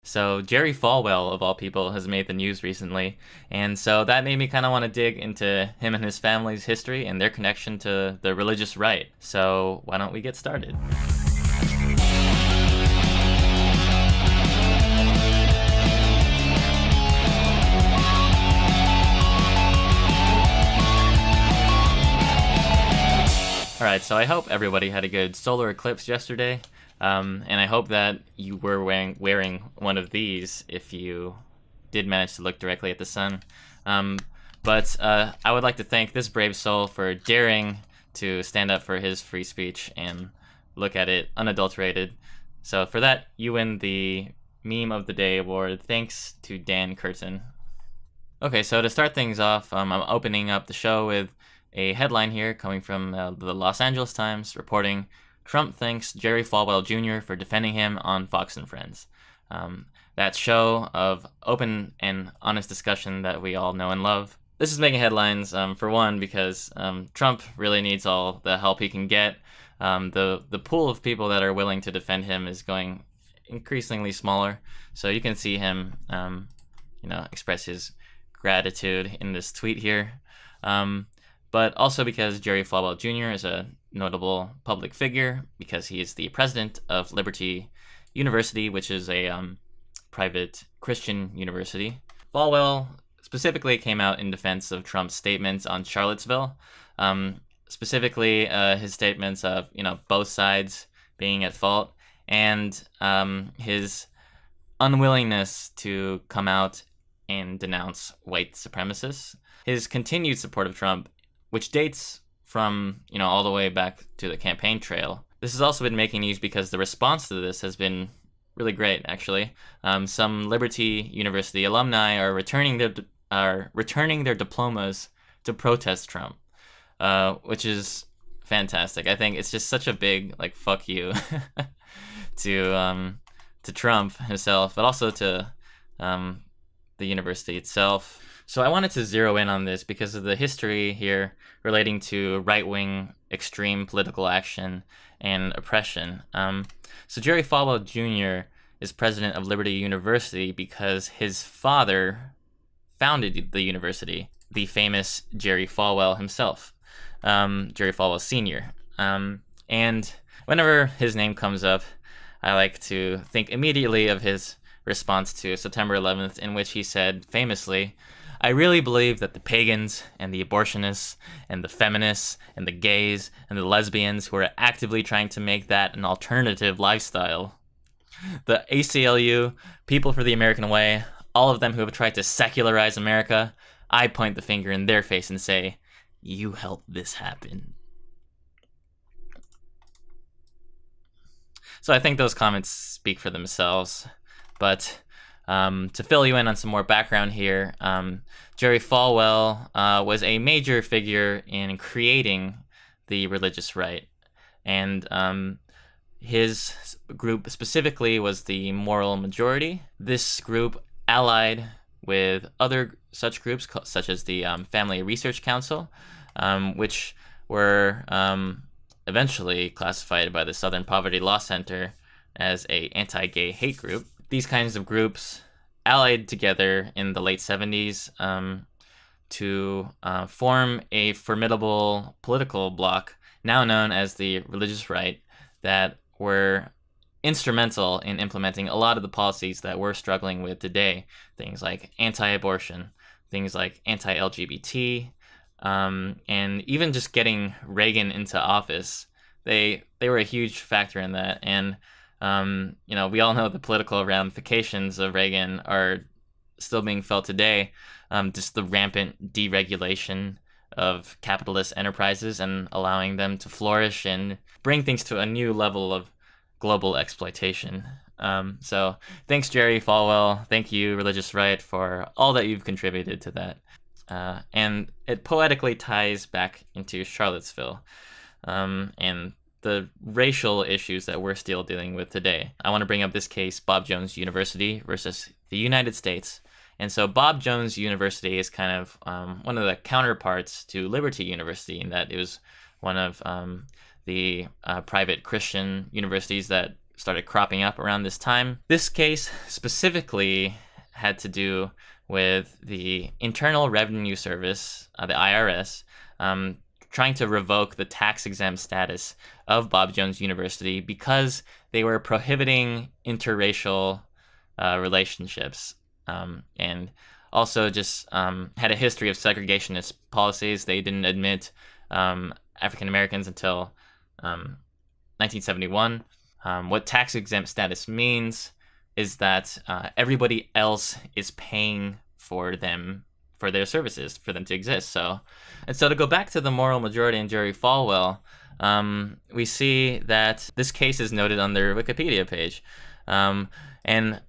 So Jerry Falwell, of all people, has made the news recently, and so that made me kind of want to dig into him and his family's history and their connection to the religious right. So why don't we get started? All right, so I hope everybody had a good solar eclipse yesterday, and I hope that you were wearing one of these if you did manage to look directly at the sun. But I would like to thank this brave soul for daring to stand up for his free speech and look at it unadulterated. So for that, you win the Meme of the Day award, thanks to Dan Curtin. Okay, so to start things off, I'm opening up the show with a headline here coming from the Los Angeles Times reporting Trump thanks Jerry Falwell Jr. for defending him on Fox and Friends. That show of open and honest discussion that we all know and love. This is making headlines, for one, because Trump really needs all the help he can get. The pool of people that are willing to defend him is going increasingly smaller. So you can see him, express his gratitude in this tweet here. But also because Jerry Falwell Jr. is a notable public figure, because he is the president of Liberty University, which is a private Christian university. Falwell specifically came out in defense of Trump's statements on Charlottesville, specifically his statements of, both sides being at fault, and his unwillingness to come out and denounce white supremacists. His continued support of Trump, which dates from, all the way back to the campaign trail. This has also been making news because the response to this has been really great, actually. Some Liberty University alumni are returning their diplomas to protest Trump, which is fantastic. I think it's just such a big, fuck you to Trump himself, but also to the university itself. So I wanted to zero in on this because of the history here relating to right-wing extreme political action and oppression. So Jerry Falwell Jr. is president of Liberty University because his father founded the university, the famous Jerry Falwell himself, Jerry Falwell Sr. And whenever his name comes up, I like to think immediately of his response to September 11th, in which he said famously, "I really believe that the pagans and the abortionists and the feminists and the gays and the lesbians who are actively trying to make that an alternative lifestyle, the ACLU, People for the American Way, all of them who have tried to secularize America, I point the finger in their face and say, you helped this happen." So I think those comments speak for themselves. But to fill you in on some more background here, Jerry Falwell was a major figure in creating the religious right. And his group specifically was the Moral Majority. This group allied with other such groups, such as the Family Research Council, which were eventually classified by the Southern Poverty Law Center as a anti-gay hate group. These kinds of groups allied together in the late 70s to form a formidable political bloc, now known as the religious right, that were instrumental in implementing a lot of the policies that we're struggling with today. Things like anti-abortion, things like anti-LGBT, and even just getting Reagan into office. They were a huge factor in that. And we all know the political ramifications of Reagan are still being felt today. Just the rampant deregulation of capitalist enterprises and allowing them to flourish and bring things to a new level of global exploitation. So thanks, Jerry Falwell. Thank you, Religious Right, for all that you've contributed to that. And it poetically ties back into Charlottesville and the racial issues that we're still dealing with today. I want to bring up this case, Bob Jones University versus the United States. And so Bob Jones University is kind of one of the counterparts to Liberty University, in that it was one of the private Christian universities that started cropping up around this time. This case specifically had to do with the Internal Revenue Service, the IRS, trying to revoke the tax-exempt status of Bob Jones University because they were prohibiting interracial relationships, and also just had a history of segregationist policies. They didn't admit African Americans until 1971. What tax-exempt status means is that everybody else is paying for their services, for them to exist. So to go back to the moral majority and Jerry Falwell, we see that this case is noted on their Wikipedia page. And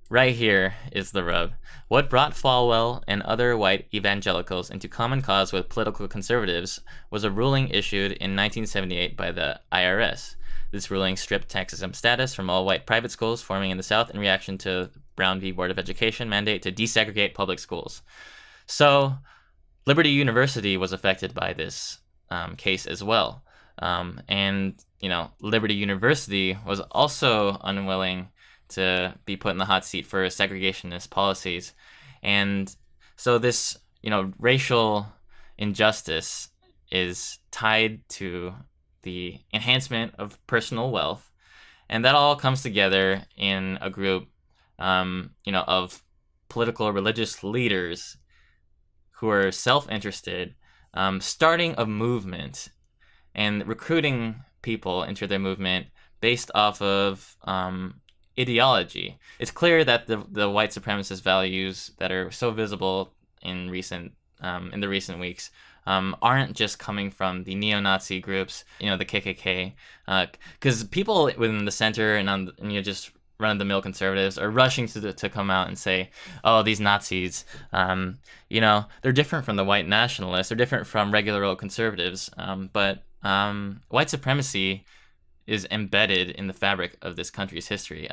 right here is the rub. What brought Falwell and other white evangelicals into common cause with political conservatives was a ruling issued in 1978 by the IRS. This ruling stripped tax-exempt status from all white private schools forming in the South in reaction to Brown v. Board of Education mandate to desegregate public schools. So Liberty University was affected by this case as well. And, Liberty University was also unwilling to be put in the hot seat for segregationist policies. And so this, racial injustice is tied to the enhancement of personal wealth. And that all comes together in a group, of political religious leaders who are self-interested, starting a movement and recruiting people into their movement based off of ideology. It's clear that the white supremacist values that are so visible in the recent weeks aren't just coming from the neo-Nazi groups, the KKK, because people within the center and just run-of-the-mill conservatives are rushing to come out and say, oh, these Nazis, they're different from the white nationalists, they're different from regular old conservatives, but white supremacy is embedded in the fabric of this country's history.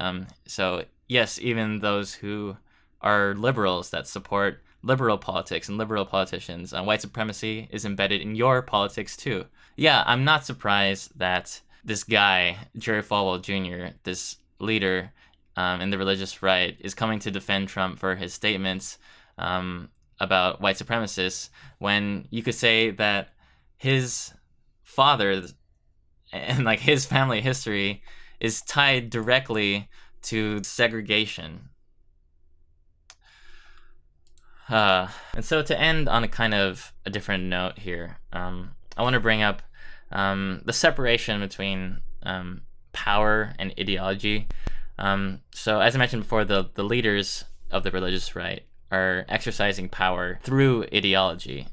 So yes, even those who are liberals that support liberal politics and liberal politicians, white supremacy is embedded in your politics too. Yeah, I'm not surprised that this guy, Jerry Falwell Jr., this leader in the religious right, is coming to defend Trump for his statements about white supremacists, when you could say that his father and his family history is tied directly to segregation. And so to end on a kind of a different note here, I want to bring up the separation between power and ideology. So as I mentioned before, the leaders of the religious right are exercising power through ideology.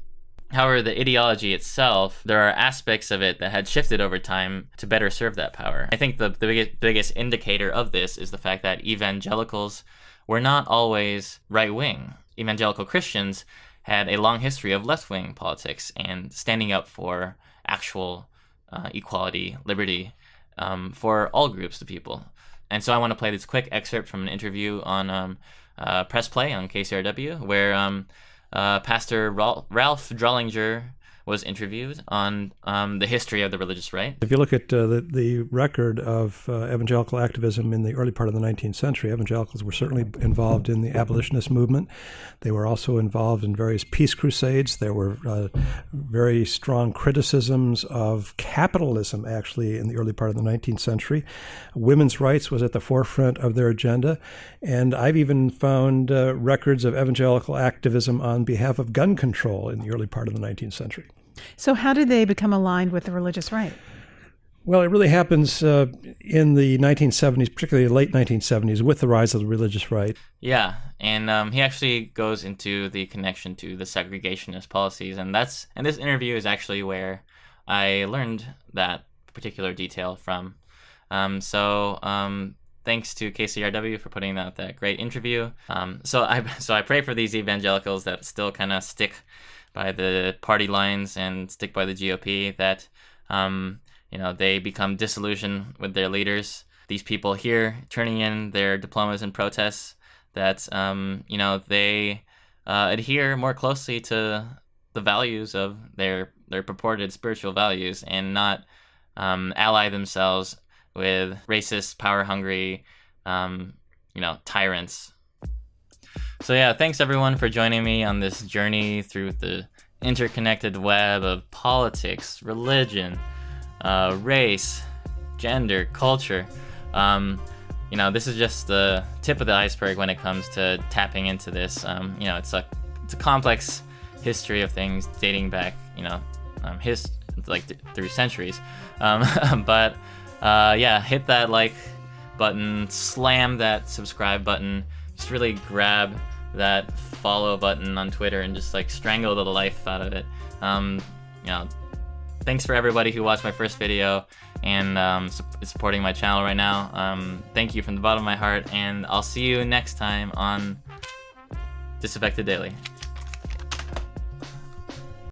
However, the ideology itself, there are aspects of it that had shifted over time to better serve that power. I think the biggest indicator of this is the fact that evangelicals were not always right-wing. Evangelical Christians had a long history of left-wing politics and standing up for actual equality, liberty, for all groups of people. And so I want to play this quick excerpt from an interview on Press Play on KCRW, where Pastor Ralph Drollinger was interviewed on the history of the religious right. If you look at the record of evangelical activism in the early part of the 19th century, evangelicals were certainly involved in the abolitionist movement. They were also involved in various peace crusades. There were very strong criticisms of capitalism, actually, in the early part of the 19th century. Women's rights was at the forefront of their agenda. And I've even found records of evangelical activism on behalf of gun control in the early part of the 19th century. So how did they become aligned with the religious right? Well, it really happens in the 1970s, particularly the late 1970s, with the rise of the religious right. Yeah, and he actually goes into the connection to the segregationist policies, and this interview is actually where I learned that particular detail from. Thanks to KCRW for putting out that great interview. So I pray for these evangelicals that still kind of stick by the party lines and stick by the GOP, that they become disillusioned with their leaders. These people here turning in their diplomas and protests, that they adhere more closely to the values of their purported spiritual values, and not ally themselves with racist, power-hungry, tyrants. So yeah, thanks everyone for joining me on this journey through the interconnected web of politics, religion, race, gender, culture. This is just the tip of the iceberg when it comes to tapping into this. It's a complex history of things dating back, through centuries. But hit that like button, slam that subscribe button, just really grab that follow button on Twitter and just like strangle the life out of it. Thanks for everybody who watched my first video and supporting my channel right now. Thank you from the bottom of my heart, and I'll see you next time on Disaffected Daily.